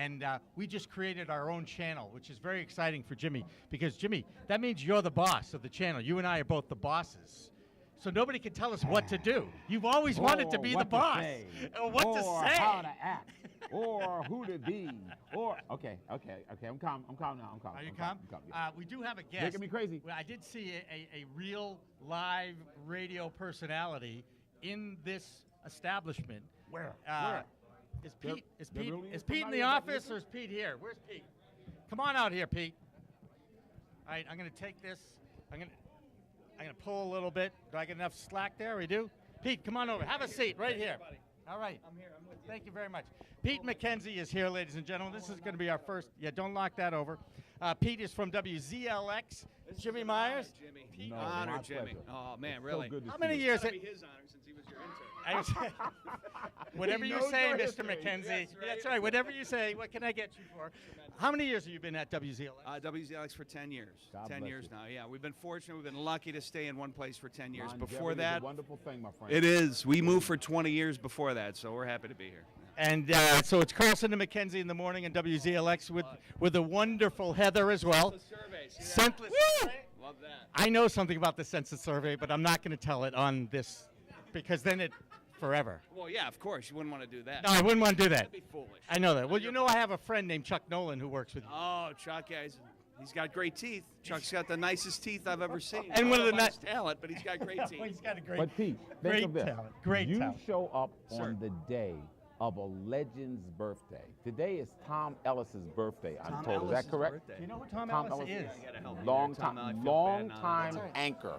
And we just created our own channel, which is very exciting for Jimmy, because Jimmy, that means you're the boss of the channel. You and I are both the bosses. So nobody can tell us what to do. You've always wanted to be the boss. Or what to say. How to act. Or who to be. Or okay. I'm calm now. Are you calm? I'm calm, yeah. We do have a guest. Making me crazy. Well, I did see a real live radio personality in this establishment. Where? Is Pete? Is there Pete? really Is is Pete in somebody the in that office, business? or is Pete here? Where's Pete? Come on out here, Pete. All right, I'm gonna take this. I'm gonna pull a little bit. Do I get enough slack there? We do. Pete, come on over. Have a seat right here. All right. I'm here. I'm with you. Thank you very much. Pete McKenzie is here, ladies and gentlemen. This is going to be our first. Yeah, don't lock that over. Pete is from WZLX. Jimmy Myers. Jimmy. Pete, No, Honor, my Jimmy. pleasure. Oh, man, It's really. So good to How see many you. years? It's gotta be his honor since he was your intern. Whatever He you knows say, your Mr. history. McKenzie. That's right. That's right. Whatever you say. What can I get you for? How many years have you been at WZLX? WZLX for 10 years. God 10 bless years you. now. Yeah, we've been fortunate. We've been lucky to stay in one place for 10 years. Longevity Before is a that, wonderful thing, my friend. it is. We moved for 20 years before that, so we're happy to be here. And so it's Karlson and McKenzie in the morning and WZLX with the wonderful Heather as well. Scentless survey. Love that. I know something about the census survey, but I'm not going to tell it on this because then it forever. Well, yeah, of course. You wouldn't want to do that. No, I wouldn't want to do that. That'd be foolish. I know that. Well, you know I have a friend named Chuck Nolan who works with you. Oh, Chuck, yeah, he's got great teeth. Chuck's got the nicest teeth I've ever seen. And one of the nice talent, but he's got great teeth. He's got a great. But Pete, Great think of this. talent. Great you talent. show up Sir. on the day of a legend's birthday. Today is Tom Ellis's birthday, I'm Tom told. Is that Ellis's correct? birthday. You know what Tom, Tom Ellis Ellis is? I gotta help you Long there, Tom. time, I feel long bad now. time That's right. anchor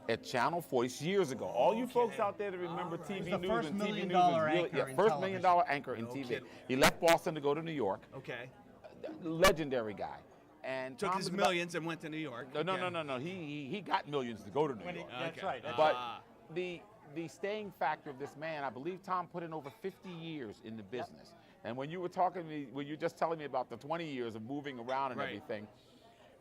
at Channel 40 years ago. All you folks out there that remember TV He's the news first and $1 TV million news is really, anchor in first $1 television. million anchor in No TV. kidding. He left Boston to go to New York. Okay. Legendary guy. And Took Tom his is about- millions and went to New York. No. Okay. He got millions to go to New When he- York. That's Okay. right. That's But Ah. the staying factor of this man, I believe Tom put in over 50 years in the business. And when you were talking to me, when you were just telling me about the 20 years of moving around and Right. everything,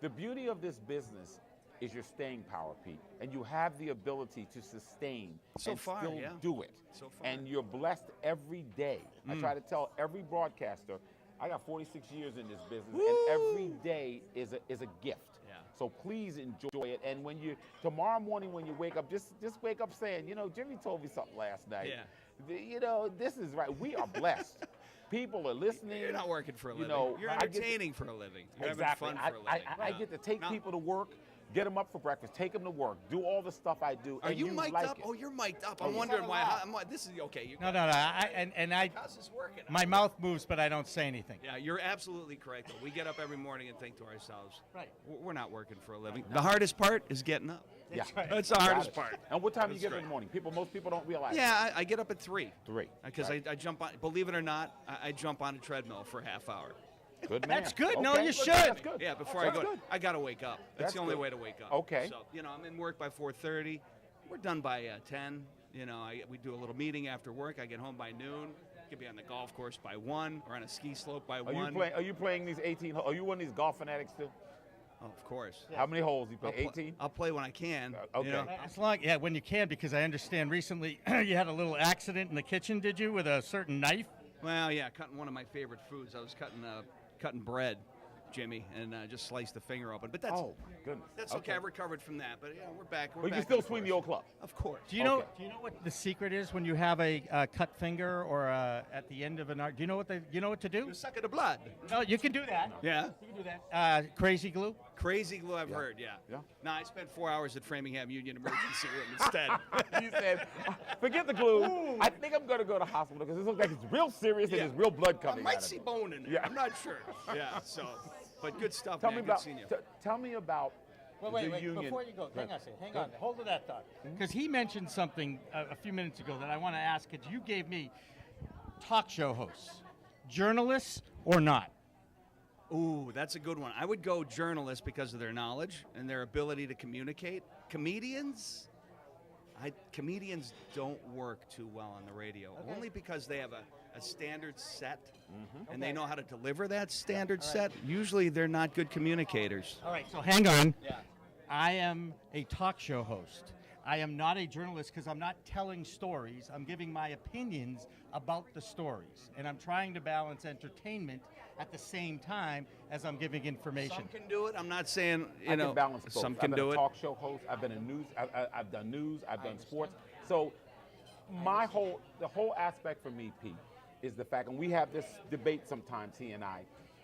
the beauty of this business is your staying power, Pete. And you have the ability to sustain So and far, still yeah. do it. So far. And you're blessed every day. I try to tell every broadcaster, I got 46 years in this business, and every day is a gift. Yeah. So please enjoy it. And when you tomorrow morning when you wake up, just wake up saying, you know, Jimmy told me something last night. Yeah. You know, this is right. We are blessed. People are listening. You're not working for a You living. know, You're I get to- entertaining for a living. You're Exactly. having fun for a living. I Yeah. get to take Now, people to work, get them up for breakfast, take them to work, do all the stuff I do. Are and you mic'd like up? it. Oh, you're mic'd up. Oh, I'm you wondering sound why. loud. This is okay. You No. How's this working? My mouth moves, but I don't say anything. Yeah, you're absolutely correct. Though. We get up every morning and think to ourselves, Right. We're not working for a living. The hardest part is getting up. Yeah. That's the Got hardest it. part. And what time do you That's get up in right. the morning? Most people don't realize. Yeah, I get up at 3. 3. Because Right. I jump on. Believe it or not, I jump on a treadmill for a half hour. Good man. That's good. No, you good. should. That's good. Yeah, before That's I go, good. I gotta wake up. That's the only good. way to wake up. Okay. So I'm in work by 4:30. We're done by 10. We do a little meeting after work. I get home by noon. Could be on the golf course by 1 or on a ski slope by 1. Are you playing these 18? Are you one of these golf fanatics too? Oh, of course. How many holes you play? I'll 18. I'll play when I can. Okay. As long, yeah, when you can, because I understand recently you had a little accident in the kitchen, did you, with a certain knife? Well, yeah, cutting one of my favorite foods. I was cutting bread, Jimmy, and just sliced the finger open. But that's Oh, goodness. that's okay. I've recovered from that. But we're back. We're But you back can still on swing course. the old club. Of course. Do you know? Okay. Do you know what the secret is when you have a cut finger or at the end of an art? Do you know what to do? You suck of the blood. No, you can do that. Yeah. You can do that. Crazy glue. Crazy glue, I've heard. Yeah. Yeah. No, I spent 4 hours at Framingham Union Emergency Room instead. He said, "Forget the glue. I think I'm going to go to hospital because this looks like it's real serious and Yeah. there's real blood I coming might out see of it." bone in there. Yeah. I'm not sure. Yeah. So, but good stuff, Tell man. me Good about. seeing you. Tell me about. Wait, the union. before you go, hang on a second. Hang on. ahead. Hold that thought. Because he mentioned something a few minutes ago that I want to ask. Because you gave me talk show hosts, journalists or not. Ooh, that's a good one. I would go journalists because of their knowledge and their ability to communicate. Comedians don't work too well on the radio, only because they have a standard set and they know how to deliver that standard set. Usually they're not good communicators. All right, so hang on. Yeah. I am a talk show host. I am not a journalist because I'm not telling stories. I'm giving my opinions about the stories. And I'm trying to balance entertainment at the same time as I'm giving information. Some can do it. I'm not saying, I can balance both. some can I've been do a it. talk show host. I've been a news. I've done news. I've done sports. So the whole aspect for me, Pete, is the fact, and we have this debate sometimes, he and I,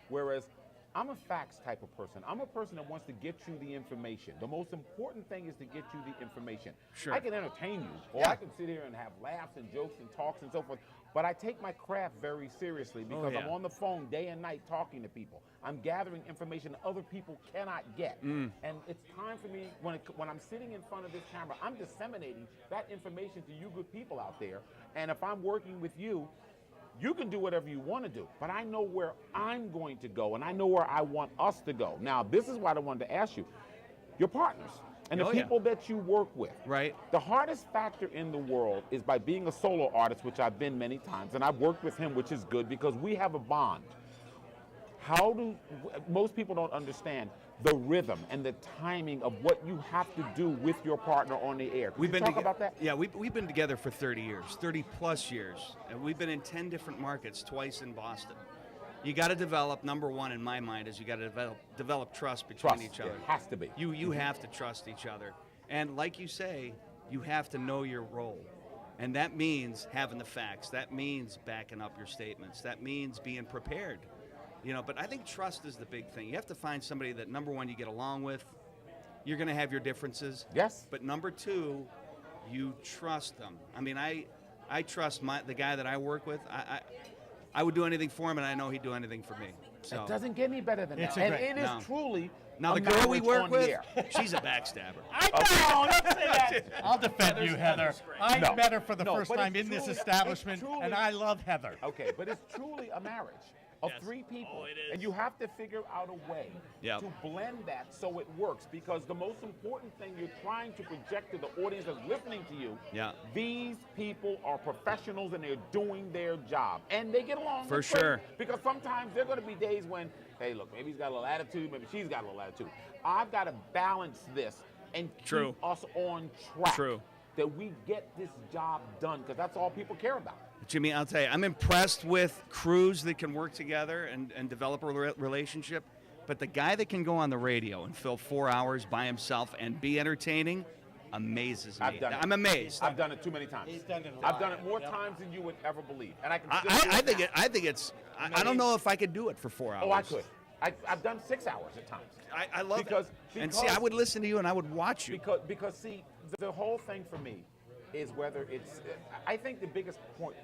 whereas I'm a facts type of person. I'm a person that wants to get you the information. The most important thing is to get you the information. Sure. I can entertain you, or I can sit here and have laughs and jokes and talks and so forth, but I take my craft very seriously because I'm on the phone day and night talking to people. I'm gathering information other people cannot get. And it's time for me, when I'm sitting in front of this camera, I'm disseminating that information to you good people out there. And if I'm working with you, you can do whatever you want to do, but I know where I'm going to go, and I know where I want us to go. Now, this is what I wanted to ask you. Your partners and the people that you work with. Right. The hardest factor in the world is by being a solo artist, which I've been many times, and I've worked with him, which is good because we have a bond. Most people don't understand the rhythm and the timing of what you have to do with your partner on the air. Can you talk about that? Yeah, we've been together for 30 years, 30 plus years. And we've been in 10 different markets, twice in Boston. You got to develop, number one in my mind, is you got to develop trust between each other. It has to be. You have to trust each other. And like you say, you have to know your role. And that means having the facts. That means backing up your statements. That means being prepared. But I think trust is the big thing. You have to find somebody that, number one, you get along with. You're going to have your differences. Yes. But number two, you trust them. I mean, I trust the guy that I work with. I would do anything for him, and I know he'd do anything for me. So. It doesn't get any better than that. And it is truly. Now, the girl we work with, she's a backstabber. I know, don't say that. I'll defend you, Heather. I met her for the first time in this establishment, and I love Heather. Okay, but it's truly a marriage of three people. And you have to figure out a way to blend that so it works, because the most important thing you're trying to project to the audience that's listening to you, these people are professionals and they're doing their job. And they get along. For sure. Because sometimes there are going to be days when, hey, look, maybe he's got a little attitude, maybe she's got a little attitude. I've got to balance this and keep us on track. That we get this job done, because that's all people care about. Jimmy, I'll tell you, I'm impressed with crews that can work together and develop a relationship. But the guy that can go on the radio and fill 4 hours by himself and be entertaining amazes me. I'm amazed. I've done it too many times. He's done it a lot. I've done it more times than you would ever believe. And I can I think it's. I don't know if I could do it for 4 hours. Oh, I could. I've done 6 hours at times. I love because, it. And see, I would listen to you and I would watch you. Because see, the whole thing for me is whether it's, I think the biggest point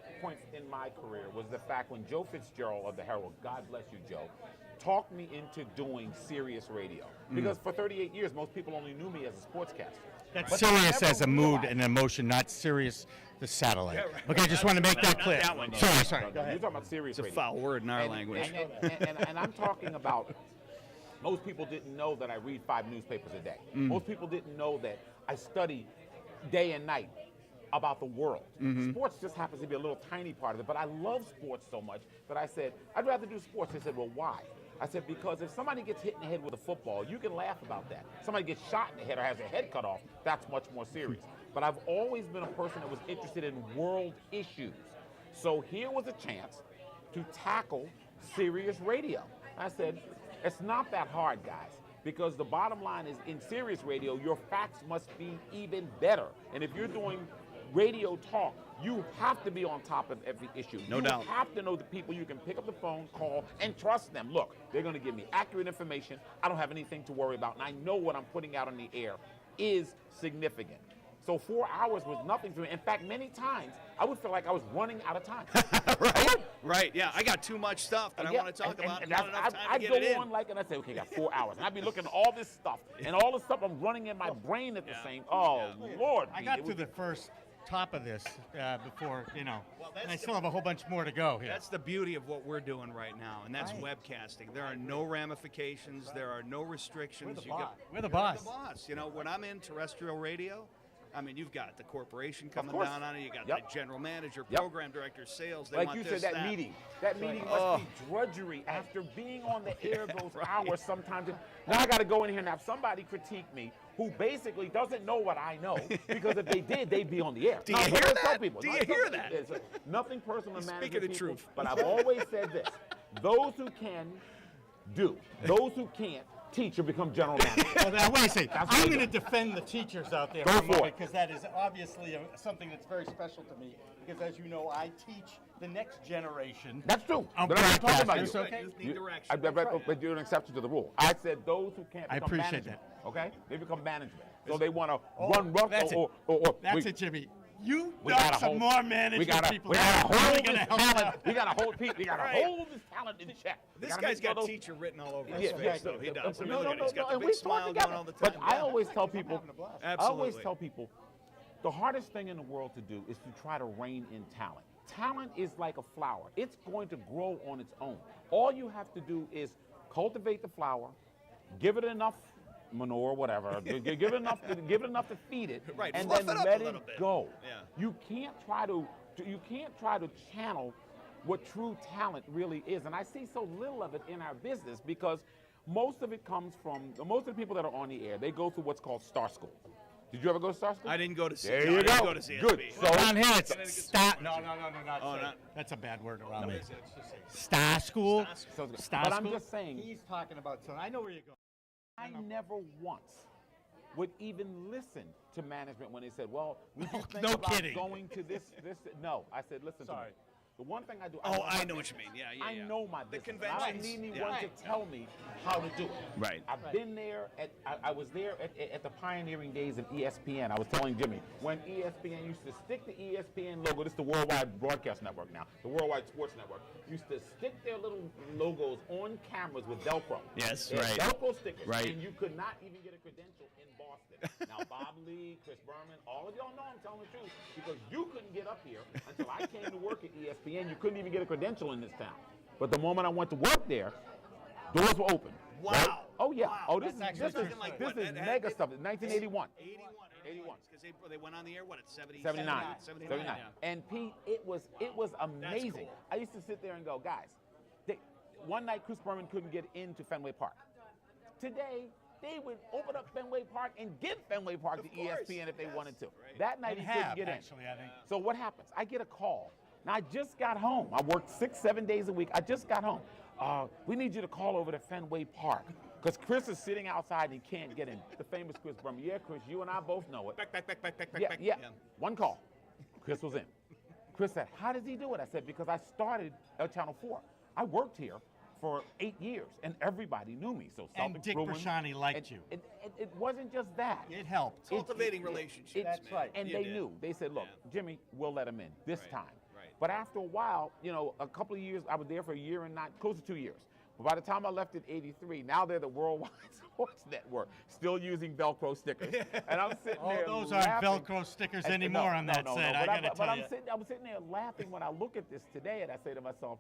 in my career was the fact when Joe Fitzgerald of the Herald, God bless you, Joe, talked me into doing Sirius radio. Because for 38 years, most people only knew me as a sportscaster. That's serious as a mood and emotion, not serious the satellite. Yeah, right. Okay, I just want to make that clear. Sorry. Go ahead. You're talking about Sirius radio. It's a foul word in our language. And I'm talking about, most people didn't know that I read 5 newspapers a day. Most people didn't know that I study day and night about the world. Sports just happens to be a little tiny part of it, but I love sports so much that I said, I'd rather do sports. They said, well, why? I said, because if somebody gets hit in the head with a football, you can laugh about that. Somebody gets shot in the head or has their head cut off, that's much more serious. But I've always been a person that was interested in world issues. So here was a chance to tackle Sirius radio. I said, it's not that hard, guys, because the bottom line is in Sirius radio, your facts must be even better. And if you're doing radio talk, you have to be on top of every issue. No doubt. You have to know the people you can pick up the phone, call, and trust them. Look, they're going to give me accurate information. I don't have anything to worry about, and I know what I'm putting out on the air is significant. So 4 hours was nothing to me. In fact, many times, I would feel like I was running out of time. Right, yeah. I got too much stuff that I want to talk about. And not enough time I'd to go get it in. on like, and I'd say, okay, I got 4 hours. And I'd be looking at all this stuff, and all the stuff I'm running in my brain at the same, Lord. I got to the first top of this before, and I still have a whole bunch more to go here. That's the beauty of what we're doing right now, and that's webcasting. There are no ramifications. There are no restrictions. We're the boss. We're the boss. When I'm in terrestrial radio, I mean, you've got the corporation coming down on it. You got the general manager, program director, sales. They like want you this, said, that meeting must be drudgery after being on the air those hours sometimes. Now I got to go in here and have somebody critique me who basically doesn't know what I know, because if they did, they'd be on the air. Do you hear that? Do you hear that? Nothing personal to management speaking the people, truth. but I've always said this. Those who can, do. Those who can't, teach or become general manager. Well, now, wait a second. That's what I'm I going to do. defend the teachers out there Go for a for moment, it. because that is obviously something that's very special to me. Because as you know, I teach the next generation. That's true. Of But I'm not talking about broadcasters, you. okay? You need direction. But you're an exception to the rule. I said those who can't I become appreciate management. Okay? They become management. So they want to Oh, run rough that's or That's it, Jimmy. You we got gotta some hold- more management people. We gotta How are hold we this gonna help talent. out? We gotta hold Pete. We gotta Right. hold this talent in check. We This gotta guy's make sure got those- teacher written all over his Yeah, face, yeah, though. He does. I mean, No, look no, at him. He's got no, the and big we talk smile going together. all the But time. I Yeah. always tell people, Absolutely. the hardest thing in the world to do is to try to rein in talent. Talent is like a flower. It's going to grow on its own. All you have to do is cultivate the flower, give it enough manure, whatever, give it enough to feed it, Right, and fluff then it up let a it little bit. go. Yeah. You can't try to channel what true talent really is. And I see so little of it in our business because most of it comes from most of the people that are on the air. They go through what's called Star School. Did you ever go to Star School? I didn't go to see. There no, you I didn't go. go to CSB. Good. Well, So- down here it's Connecticut star. Sports. No, not. Oh, say. not- That's a bad word around me. What is it? Just say Star school. So- Star but I'm school? just saying- He's talking about. So I know where you're going. I never once would even listen to management when they said, "Well, we No, just think no about kidding. going to this." No, I said, "Listen Sorry. to me. The one thing I do." Oh, I my know what business. you mean. Yeah, yeah, I yeah. know my The business. I don't conventions. need Yeah. anyone to tell me how to do it. Right. I've been there. I was there at the pioneering days of ESPN. I was telling Jimmy when ESPN used to stick the ESPN logo. This is the Worldwide Broadcast Network now, the Worldwide Sports Network. Used to stick their little logos on cameras with Velcro. Yes, They had right. Velcro stickers. Right. And you could not even get a credential in Boston. Now, Bob Lee, Chris Berman, all of y'all know I'm telling the truth because you couldn't get up here until I came to work at ESPN. You couldn't even get a credential in this town. But the moment I went to work there, doors were open. Wow. Right? Oh yeah. Wow. Oh, this That's is actually this is something like this what? is That- mega it- stuff. 1981. 81. Because they went on the air, what, at 70, 79. 79. Yeah. And Pete, it was amazing. cool. I used to sit there and go, guys, one night Chris Berman couldn't get into Fenway Park. Today, they would open up Fenway Park and give Fenway Park to course, ESPN if they yes, wanted to. right. That night And he couldn't have get actually, I think. in. So what happens? I get a call. Now I just got home. I worked 6-7 days a week. I just got home. We need you to call over to Fenway Park. Because Chris is sitting outside and he can't get in. The famous Chris Berman. Yeah, Chris, you and I both know it. Back. Yeah. One call. Chris was in. Chris said, how does he do it? I said, because I started at Channel 4. I worked here for 8 years, and everybody knew me. So And Dick Bruin- Brashani liked you. It wasn't just that. It helped. Cultivating relationships. That's man. right. And You they did. knew. They said, look, Yeah. Jimmy, we'll let him in this Right, time. right. But after a while, a couple of years, I was there for a year and close to 2 years. But by the time I left in '83, now they're the Worldwide Sports Network, still using Velcro stickers. And I'm sitting Oh, there those aren't laughing. Velcro stickers And- anymore on that set. I gotta tell you. I'm sitting there laughing when I look at this today, and I say to myself,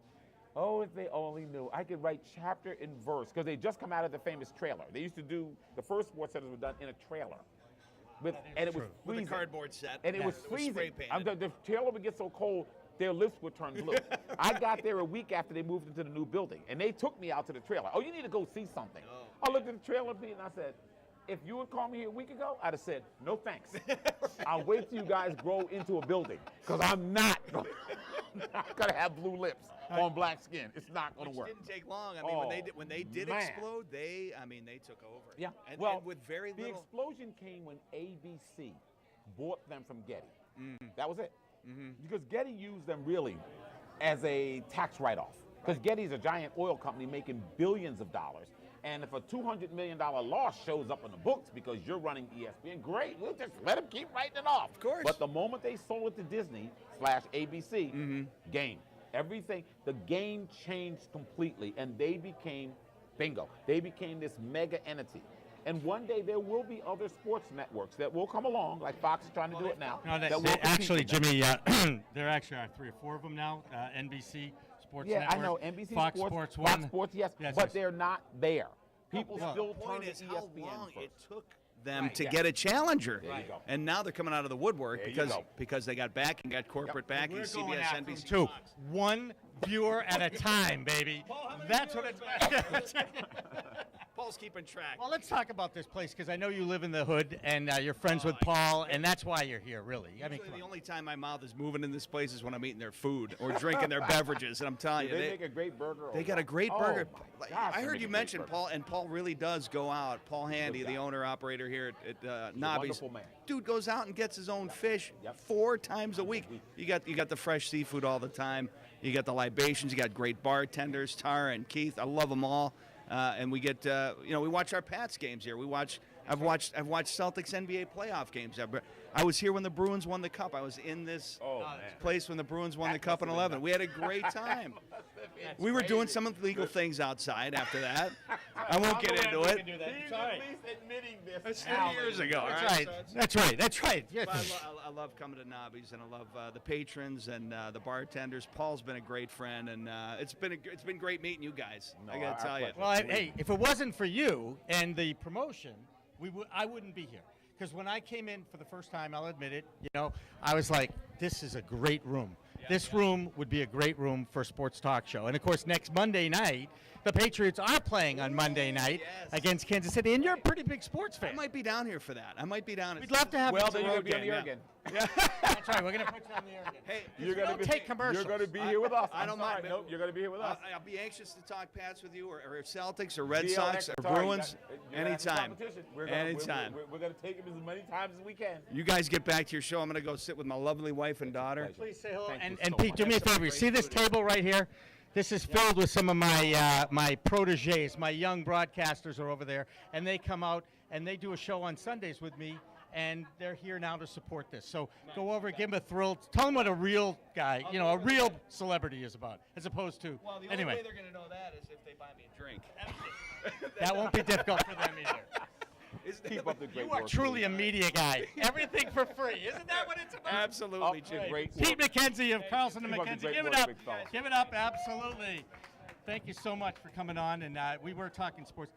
oh, if they only knew. I could write chapter and verse, because they just come out of the famous trailer. They used to do, the first sports centers were done in a trailer. And it was true. With freezing. a cardboard set. And it was spray freezing. painted. The trailer would get so cold, their lips would turn blue. I got there a week after they moved into the new building, and they took me out to the trailer. Oh, you need to go see something. Oh, I looked at the trailer, Pete, and I said, if you would call me here a week ago, I'd have said, no thanks. I'll wait till you guys grow into a building, because I'm not going to have blue lips on black skin. It's not going Which to work. didn't take long. I mean, when they did man. explode, they took over. Yeah. And, well, and with very the little. explosion came when ABC bought them from Getty. Mm-hmm. That was it. Because Getty used them really as a tax write-off. Because Getty's a giant oil company making billions of dollars. And if a $200 million loss shows up in the books because you're running ESPN, great, we'll just let them keep writing it off. Of course. But the moment they sold it to Disney/ABC, game. Everything, the game changed completely, and they became, bingo, they became this mega entity. And one day there will be other sports networks that will come along, like Fox is trying to do it now. No, that will they, compete actually, with them. Jimmy, there actually are 3 or 4 of them now. NBC Sports Yeah, Network, I know, NBC Fox Sports, Sports Fox 1. Sports, yes, Yes, but yes. they're not there. People Well, still The turn point to is ESPN how long first. it took them Right, to yeah. get a challenger. There you go. And now they're coming out of the woodwork There you because go. because they got backing, got corporate backing, We're going CBS, after them, NBC, too. Fox. 1 viewer at a time, baby. That's what it's. Paul, Paul's keeping track. Well, let's talk about this place because I know you live in the hood and you're friends with Paul, and that's why you're here, really. I mean, Usually the only time my mouth is moving in this place is when I'm eating their food or drinking their beverages, and I'm telling you, They make a great burger. they got a great burger. My gosh, I they heard make you a great mention burger. Paul, and Paul really does go out. Paul Handy, the owner operator here at Nobby's, wonderful man. dude goes out and gets his own fish Yep. 4 times a week. You got the fresh seafood all the time. You got the libations. You got great bartenders, Tara and Keith. I love them all. And we get we watch our Pats games here. I've watched Celtics NBA playoff games. I was here when the Bruins won the cup. I was in this place when the Bruins won the cup in 11. We had a great time. We were doing some illegal things outside after that. I won't get into it. He's at least admitting this. That's 30 years ago. all that's right. So That's right. That's right. Yes. But I love coming to Nobby's, and I love the patrons and the bartenders. Paul's been a great friend, and it's been great meeting you guys. I got to tell you. Well, hey, if it wasn't for you and the promotion, I wouldn't be here. Because when I came in for the first time, I'll admit it, I was like, this is a great room. This room would be a great room for a sports talk show. And, of course, next Monday night, the Patriots are playing on Monday night against Kansas City. And you're a pretty big sports fan. I might be down here for that. I might be down. We'd love to have you. Well, then you're going to be on the air again. That's right. We're going to put you on the air again. Hey, You're going to take commercials. You're going to be here with us. I don't mind. Nope, you're going to be here with us. I'll be anxious to talk Pats with you, or Celtics, or Red WZLX, Sox, or sorry, Bruins, you're gonna have some anytime. competition. Anytime. We're going to take him as many times as we can. You guys get back to your show. I'm going to go sit with my lovely wife and daughter. Please say hello. Thank you And so Pete, much. do me a That's some favor. You great see this food. table right here? This is filled with some of my proteges. My young broadcasters are over there, and they come out and they do a show on Sundays with me, and they're here now to support this. So go over, give them a thrill. Tell them what a real guy, a real celebrity is about, as opposed to. Well, the anyway, only way they're going to know that is if they buy me a drink. that won't be difficult for them either. Keep up the great You are work, truly please. a media guy. Everything for free. Isn't that what it's about? Absolutely, Up Jim. to great Pete work. McKenzie of Karlson and Keep up the McKenzie. great Give it work, up. big fella. Give it up. Absolutely. Thank you so much for coming on. And we were talking sports.